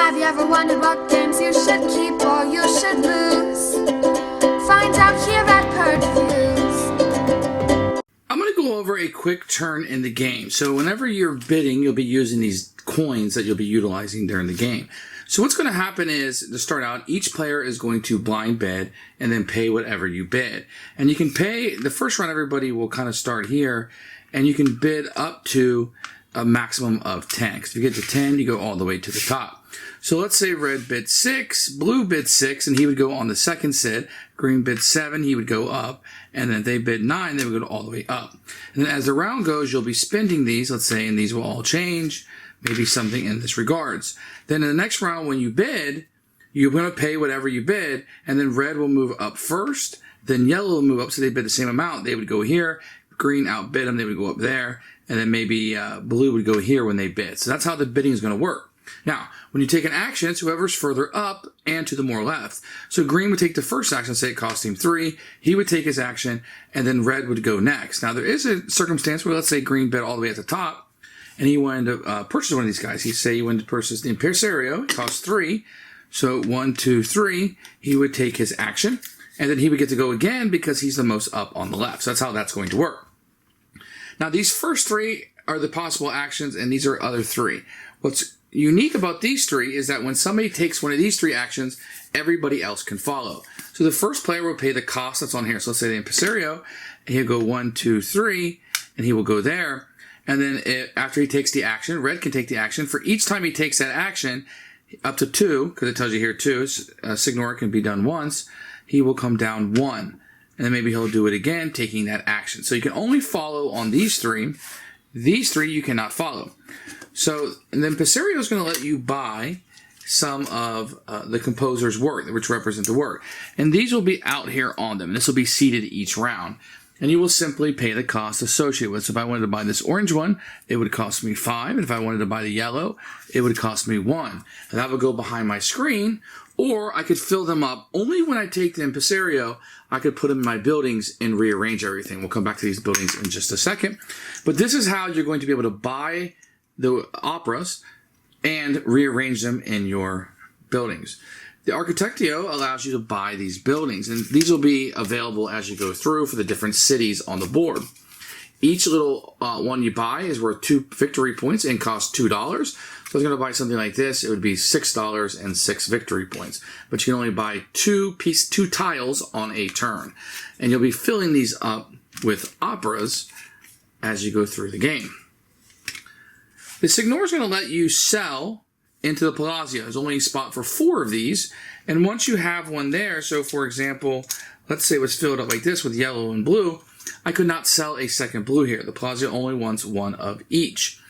Have you ever wondered what games you should keep or you should lose? Find out here at Purge Views. I'm going to go over a quick turn in the game. So whenever you're bidding, you'll be using these coins that you'll be utilizing during the game. So what's going to happen is, to start out, each player is going to blind bid and then pay whatever you bid. And you can pay, the first round everybody will kind of start here, and you can bid up to a maximum of 10. Because if you get to 10, you go all the way to the top. So let's say red bid 6, blue bid 6, and he would go on the second sit. Green bid 7, he would go up. And then if they bid 9, they would go all the way up. And then as the round goes, you'll be spending these, let's say, and these will all change. Maybe something in this regards. Then in the next round, when you bid, you're going to pay whatever you bid, and then red will move up first, then yellow will move up, so they bid the same amount. They would go here, green outbid them, they would go up there, and then maybe blue would go here when they bid. So that's how the bidding is going to work. Now, when you take an action, it's whoever's further up and to the more left. So green would take the first action, say it cost him 3. He would take his action, and then red would go next. Now, there is a circumstance where, let's say green bid all the way at the top, and he wanted to purchase one of these guys. He'd say he wanted to purchase the Impresario. It costs 3. So 1, 2, 3. He would take his action. And then he would get to go again because he's the most up on the left. So that's how that's going to work. Now, these first 3 are the possible actions, and these are other 3. What's unique about these 3 is that when somebody takes one of these 3 actions, everybody else can follow. So the first player will pay the cost that's on here. So let's say the Impresario, and he'll go 1, 2, 3, and he will go there. And then after he takes the action, red can take the action. For each time he takes that action, up to 2, because it tells you here 2, Signora can be done once, he will come down 1. And then maybe he'll do it again, taking that action. So you can only follow on these 3. These 3 you cannot follow. So, and then Impresario is going to let you buy some of the composer's work, which represent the work. And these will be out here on them. This will be seated each round. And you will simply pay the cost associated with it. So if I wanted to buy this orange one, it would cost me 5. And if I wanted to buy the yellow, it would cost me 1. And that would go behind my screen, or I could fill them up. Only when I take the Impresario, I could put them in my buildings and rearrange everything. We'll come back to these buildings in just a second. But this is how you're going to be able to buy the operas and rearrange them in your buildings. The Architectio allows you to buy these buildings, and these will be available as you go through for the different cities on the board. Each little one you buy is worth 2 victory points and costs $2. So I was going to buy something like this, it would be $6 and 6 victory points. But you can only buy 2 tiles on a turn. And you'll be filling these up with operas as you go through the game. The Signora is going to let you sell into the Palazzo. There's only a spot for 4 of these. And once you have one there, so for example, let's say it was filled up like this with yellow and blue, I could not sell a second blue here. The Palazzo only wants 1 of each.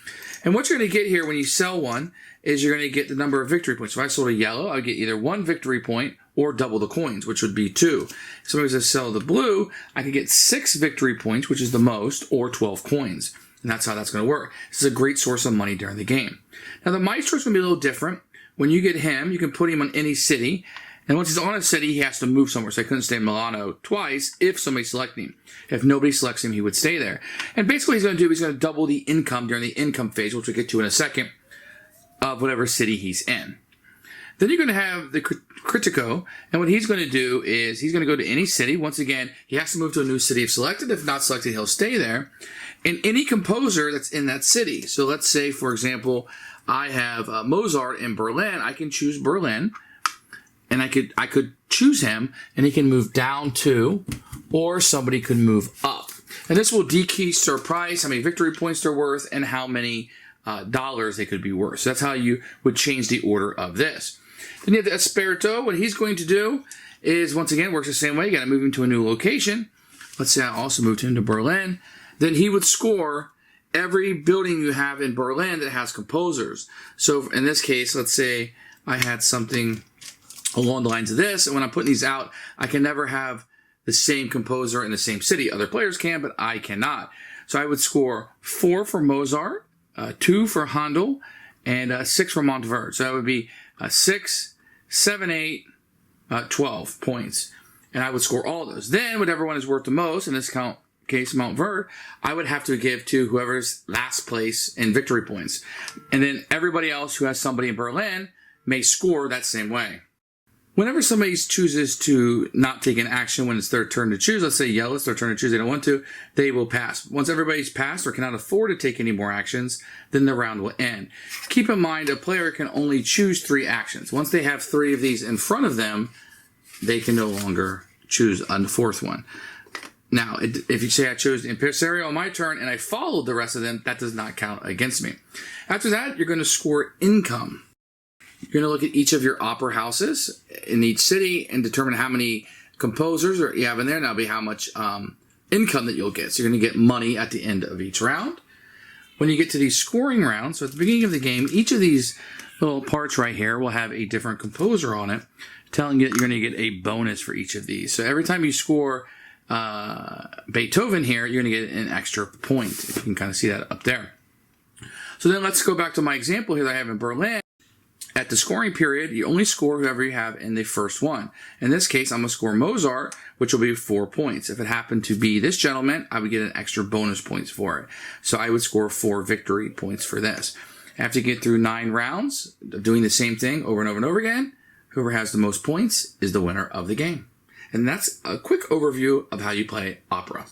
And what you're going to get here when you sell one is you're going to get the number of victory points. So if I sold a yellow, I would get either 1 victory point or double the coins, which would be 2. If somebody was to sell the blue, I could get 6 victory points, which is the most, or 12 coins. And that's how that's going to work. This is a great source of money during the game. Now, the Maestro is going to be a little different. When you get him, you can put him on any city. And once he's on a city, he has to move somewhere. So I couldn't stay in Milano twice if somebody selected him. If nobody selects him, he would stay there. And basically what he's going to do, he's going to double the income during the income phase, which we'll get to in a second, of whatever city he's in. Then you're going to have the Critico, and what he's going to do is he's going to go to any city. Once again, he has to move to a new city if selected. If not selected, he'll stay there. And any composer that's in that city. So let's say, for example, I have Mozart in Berlin. I can choose Berlin, and I could choose him, and he can move down to, or somebody could move up. And this will decrease their price, how many victory points they're worth, and how many dollars they could be worth. So that's how you would change the order of this. Then you have the Esperito. What he's going to do is, once again, works the same way. You got to move him to a new location. Let's say I also moved him to Berlin. Then he would score every building you have in Berlin that has composers. So in this case, let's say I had something along the lines of this, and when I'm putting these out, I can never have the same composer in the same city. Other players can, but I cannot. So I would score 4 for Mozart, 2 for Handel, and 6 for Monteverdi. So that would be 6, 7, 8, 12 points. And I would score all those. Then, whatever one is worth the most, in this case, Monteverdi, I would have to give to whoever's last place in victory points. And then everybody else who has somebody in Berlin, may score that same way. Whenever somebody chooses to not take an action when it's their turn to choose, let's say yellow, it's their turn to choose, they don't want to, they will pass. Once everybody's passed or cannot afford to take any more actions, then the round will end. Keep in mind, a player can only choose 3 actions. Once they have 3 of these in front of them, they can no longer choose a 4th one. Now, if you say I chose the impresario on my turn and I followed the rest of them, that does not count against me. After that, you're going to score income. You're going to look at each of your opera houses in each city and determine how many composers you have in there, and that'll be how much income that you'll get. So you're going to get money at the end of each round. When you get to these scoring rounds, so at the beginning of the game, each of these little parts right here will have a different composer on it, telling you that you're going to get a bonus for each of these. So every time you score Beethoven here, you're going to get an extra point. If you can kind of see that up there. So then let's go back to my example here that I have in Berlin. At the scoring period, you only score whoever you have in the first one. In this case, I'm going to score Mozart, which will be 4 points. If it happened to be this gentleman, I would get an extra bonus points for it. So I would score 4 victory points for this. After you get through 9 rounds of doing the same thing over and over and over again, whoever has the most points is the winner of the game. And that's a quick overview of how you play opera.